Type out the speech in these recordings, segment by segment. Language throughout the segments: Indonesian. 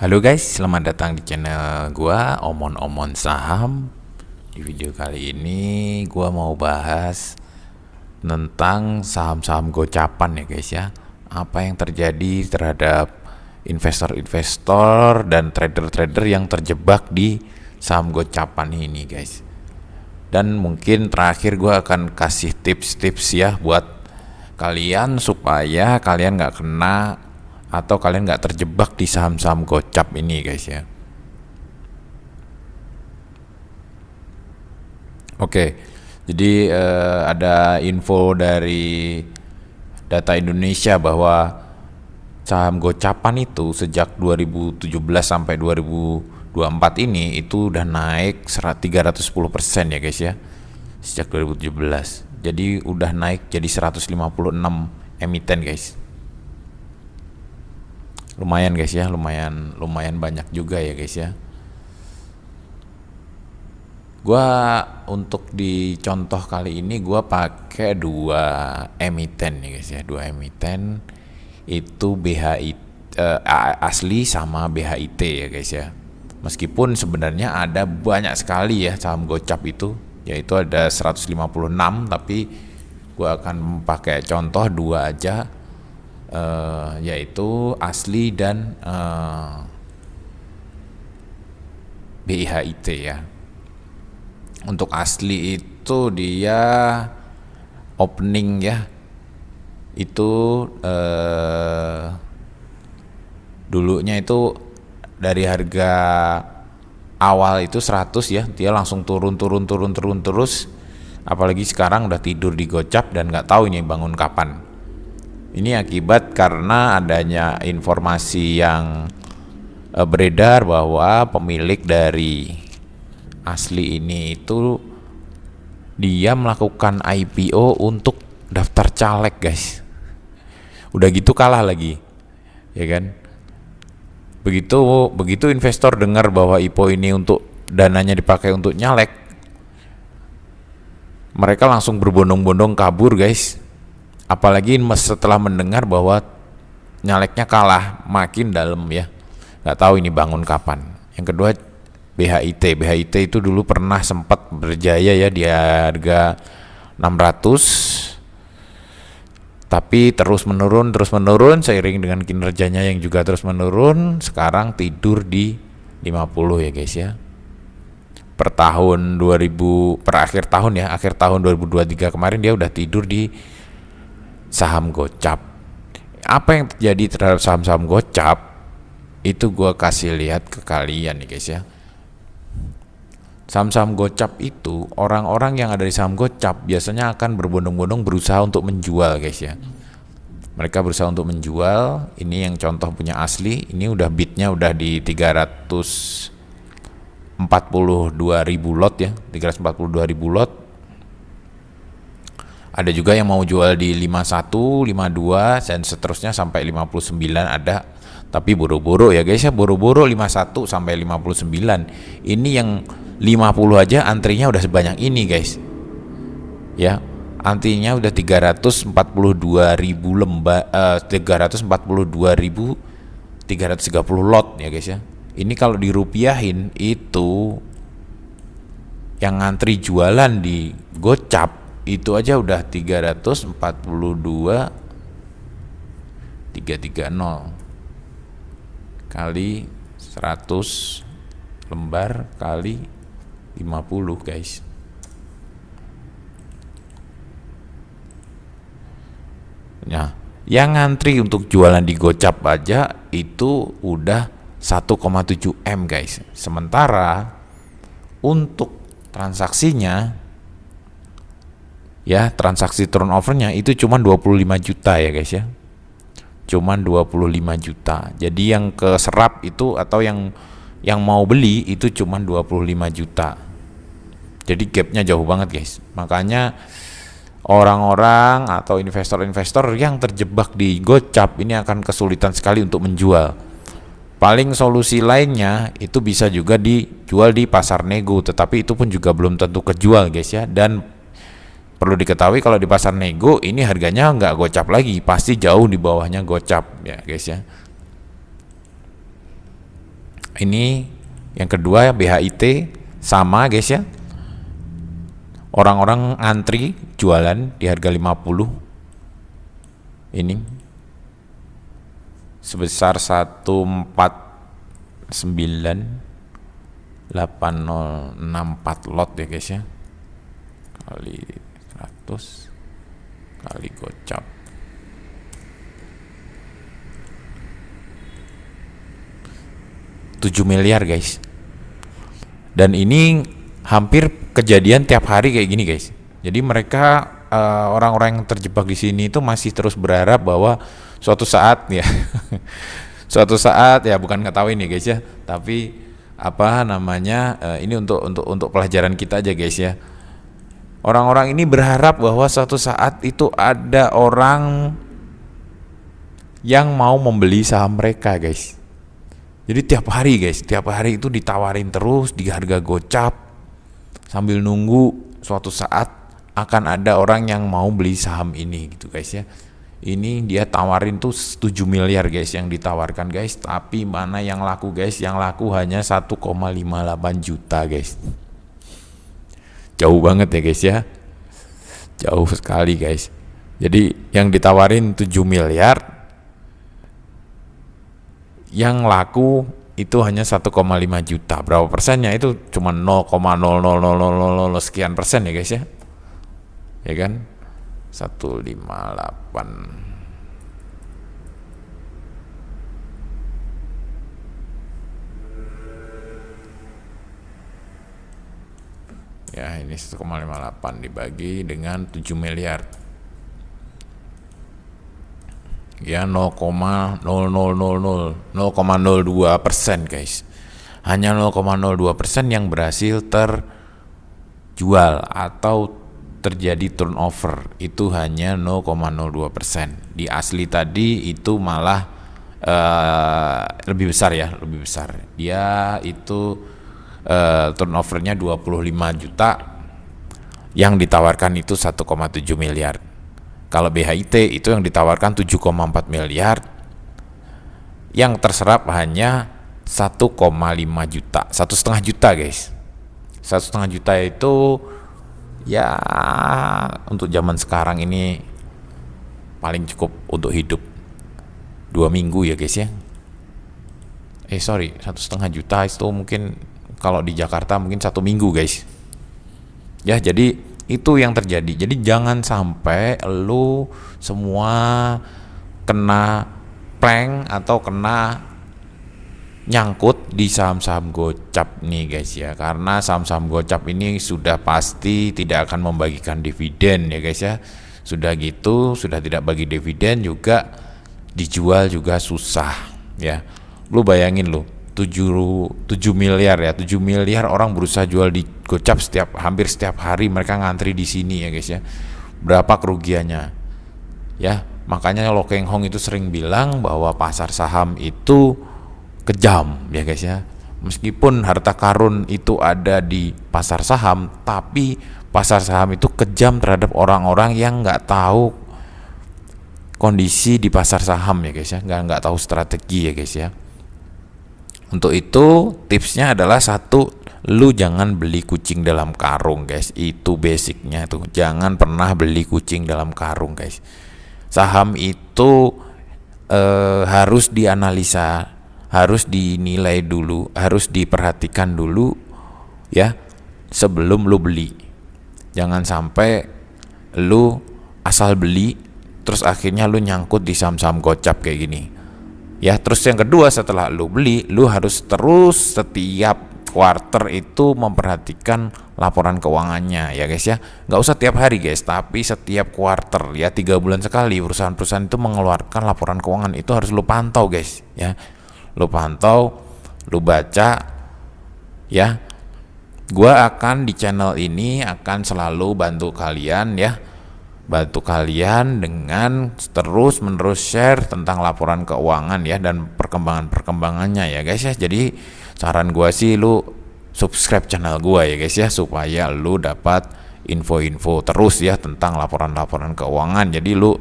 Halo guys, selamat datang di channel gua Omon Saham. Di video kali ini gua mau bahas tentang saham-saham gocapan ya guys ya. Apa yang terjadi terhadap investor-investor dan trader-trader yang terjebak di saham gocapan ini guys. Dan mungkin terakhir gua akan kasih tips-tips ya buat kalian supaya kalian nggak kena atau kalian nggak terjebak di saham-saham gocap ini guys ya. Oke, jadi ada info dari Data Indonesia bahwa saham gocapan itu sejak 2017 sampai 2024 ini itu udah naik 310% ya guys ya, sejak 2017. Jadi udah naik jadi 156 emiten guys. Lumayan guys ya, lumayan banyak juga ya guys ya. Gua untuk di contoh kali ini gua pakai dua emiten nih guys ya, dua emiten itu BHI asli sama BHIT ya guys ya. Meskipun sebenarnya ada banyak sekali ya saham gocap itu, yaitu ada 156, tapi gua akan pakai contoh dua aja, yaitu asli dan BIHIT ya. Untuk asli itu dia opening ya, itu dulunya itu dari harga awal itu 100 ya, dia langsung turun terus, apalagi sekarang udah tidur di gocap dan nggak tahu ini bangun kapan. Ini akibat karena adanya informasi yang beredar bahwa pemilik dari asli ini itu dia melakukan IPO untuk daftar caleg guys. Udah gitu kalah lagi, ya kan? Begitu investor dengar bahwa IPO ini untuk dananya dipakai untuk nyalek, mereka langsung berbondong-bondong kabur guys. Apalagi setelah mendengar bahwa nyaleknya kalah, makin dalam ya, nggak tahu ini bangun kapan. Yang kedua BHIT itu dulu pernah sempat berjaya ya di harga 600, tapi terus menurun seiring dengan kinerjanya yang juga terus menurun. Sekarang tidur di 50 ya guys ya. Per akhir tahun 2023 kemarin dia udah tidur di saham gocap. Apa yang terjadi terhadap saham-saham gocap itu gua kasih lihat ke kalian nih guys ya. Saham-saham gocap itu, orang-orang yang ada di saham gocap biasanya akan berbondong-bondong berusaha untuk menjual guys ya. Mereka berusaha untuk menjual. Ini yang contoh punya asli, ini udah bidnya udah di 342.000 lot ya, 342.000 lot. Ada juga yang mau jual di 51, 52 dan seterusnya sampai 59 ada. Tapi boro-boro ya guys ya, boro-boro 51 sampai 59. Ini yang 50 aja antrinya udah sebanyak ini guys. Ya, antrinya udah 342.000 lembar, 342.330 lot ya guys ya. Ini kalau dirupiahin itu yang ngantri jualan di gocap itu aja udah 342.330 kali 100 lembar kali 50 guys. Nah, yang ngantri untuk jualan di gocap aja itu udah 1,7 M guys. Sementara untuk transaksinya ya, transaksi turnovernya itu cuma 25 juta ya guys ya. Cuman 25 juta. Jadi yang keserap itu atau yang mau beli itu cuma 25 juta. Jadi gapnya jauh banget guys. Makanya orang-orang atau investor-investor yang terjebak di gocap ini akan kesulitan sekali untuk menjual. Paling solusi lainnya itu bisa juga dijual di pasar nego, tetapi itu pun juga belum tentu kejual guys ya. Dan perlu diketahui kalau di pasar nego ini harganya nggak gocap lagi, pasti jauh di bawahnya gocap ya guys ya. Ini yang kedua BHIT sama guys ya. Orang-orang antri jualan di harga 50. Ini sebesar 1498064 lot ya guys ya. Kali 100 kali gocap. $7 miliar guys. Dan ini hampir kejadian tiap hari kayak gini guys. Jadi mereka orang-orang yang terjebak di sini itu masih terus berharap bahwa suatu saat ya suatu saat ya, bukan ngetawain ya guys ya, tapi apa namanya, ini untuk pelajaran kita aja guys ya. Orang-orang ini berharap bahwa suatu saat itu ada orang yang mau membeli saham mereka guys. Jadi tiap hari guys, tiap hari itu ditawarin terus di harga gocap, sambil nunggu suatu saat akan ada orang yang mau beli saham ini gitu guys ya. Ini dia tawarin tuh 7 miliar guys yang ditawarkan guys, tapi mana yang laku guys? Yang laku hanya 1,58 juta guys. Jauh banget ya guys ya, jauh sekali guys. Jadi yang ditawarin 7 miliar, yang laku itu hanya 1,5 juta. Berapa persennya? Itu cuma 0,00000 sekian persen ya guys ya. Ya kan? 158. Ya, ini 1,58 dibagi dengan 7 miliar. Ya, 0,02% guys. Hanya 0,02% yang berhasil terjual atau terjadi turnover, itu hanya 0,02%. Di asli tadi itu malah lebih besar ya, lebih besar. Dia itu turnovernya 25 juta, yang ditawarkan itu 1,7 miliar. Kalau BHIT itu yang ditawarkan 7,4 miliar, yang terserap hanya 1,5 juta, 1,5 juta guys. 1,5 juta itu ya untuk zaman sekarang ini paling cukup untuk hidup 2 minggu ya guys ya. Sorry, 1,5 juta itu mungkin kalau di Jakarta mungkin 1 minggu guys. Ya, jadi itu yang terjadi. Jadi jangan sampai lu semua kena prank atau kena nyangkut di saham-saham gocap nih guys ya. Karena saham-saham gocap ini sudah pasti tidak akan membagikan dividen ya guys ya. Sudah gitu, sudah tidak bagi dividen juga, dijual juga susah ya. Lu bayangin lu, 7 miliar ya, 7 miliar orang berusaha jual di gocap hampir setiap hari, mereka ngantri di sini ya guys ya. Berapa kerugiannya ya? Makanya Lo Keng Hong itu sering bilang bahwa pasar saham itu kejam ya guys ya. Meskipun harta karun itu ada di pasar saham, tapi pasar saham itu kejam terhadap orang-orang yang nggak tahu kondisi di pasar saham ya guys ya, nggak tahu strategi ya guys ya. Untuk itu tipsnya adalah satu, lu jangan beli kucing dalam karung guys. Itu basicnya tuh, jangan pernah beli kucing dalam karung guys. Saham itu harus dianalisa, harus dinilai dulu, harus diperhatikan dulu ya sebelum lu beli. Jangan sampai lu asal beli terus akhirnya lu nyangkut di saham-saham gocap kayak gini. Ya, terus yang kedua, setelah lu beli, lu harus terus setiap quarter itu memperhatikan laporan keuangannya ya guys ya. Nggak usah tiap hari guys, tapi setiap quarter ya, 3 bulan sekali perusahaan-perusahaan itu mengeluarkan laporan keuangan. Itu harus lu pantau guys ya. Lu pantau, lu baca ya. Gua akan di channel ini akan selalu bantu kalian ya, bantu kalian dengan terus menerus share tentang laporan keuangan ya dan perkembangannya ya guys ya. Jadi saran gua sih lu subscribe channel gua ya guys ya, supaya lu dapat info-info terus ya tentang laporan-laporan keuangan. Jadi lu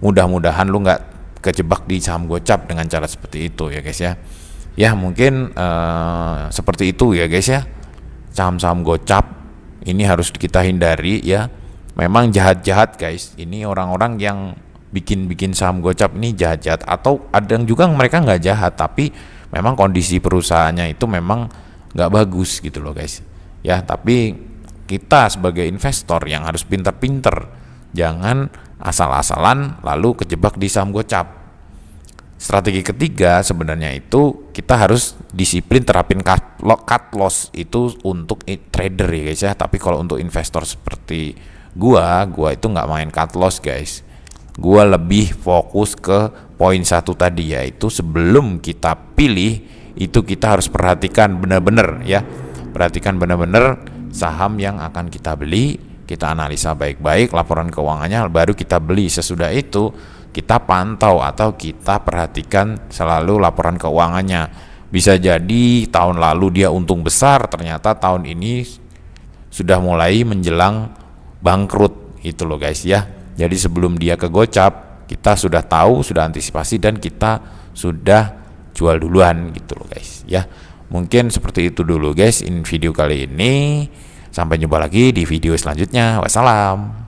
mudah-mudahan lu nggak kejebak di saham gocap dengan cara seperti itu ya guys ya. Ya mungkin seperti itu ya guys ya. Saham-saham gocap ini harus kita hindari ya. Memang jahat-jahat guys. Ini orang-orang yang bikin saham gocap ini jahat-jahat, atau ada yang juga mereka nggak jahat tapi memang kondisi perusahaannya itu memang nggak bagus gitu loh guys ya. Tapi kita sebagai investor yang harus pinter-pinter, jangan asal-asalan lalu kejebak di saham gocap. Strategi ketiga sebenarnya itu kita harus disiplin terapin cut loss itu untuk trader ya guys ya. Tapi kalau untuk investor seperti gua itu nggak main cut loss guys. Gua lebih fokus ke poin satu tadi, yaitu sebelum kita pilih itu kita harus perhatikan benar-benar ya. Perhatikan benar-benar saham yang akan kita beli, kita analisa baik-baik laporan keuangannya, baru kita beli. Sesudah itu kita pantau atau kita perhatikan selalu laporan keuangannya. Bisa jadi tahun lalu dia untung besar, ternyata tahun ini sudah mulai menjelang bangkrut itu loh guys ya. Jadi sebelum dia ke gocap, kita sudah tahu, sudah antisipasi, dan kita sudah jual duluan gitu loh guys ya. Mungkin seperti itu dulu guys in video kali ini. Sampai jumpa lagi di video selanjutnya. Wassalam.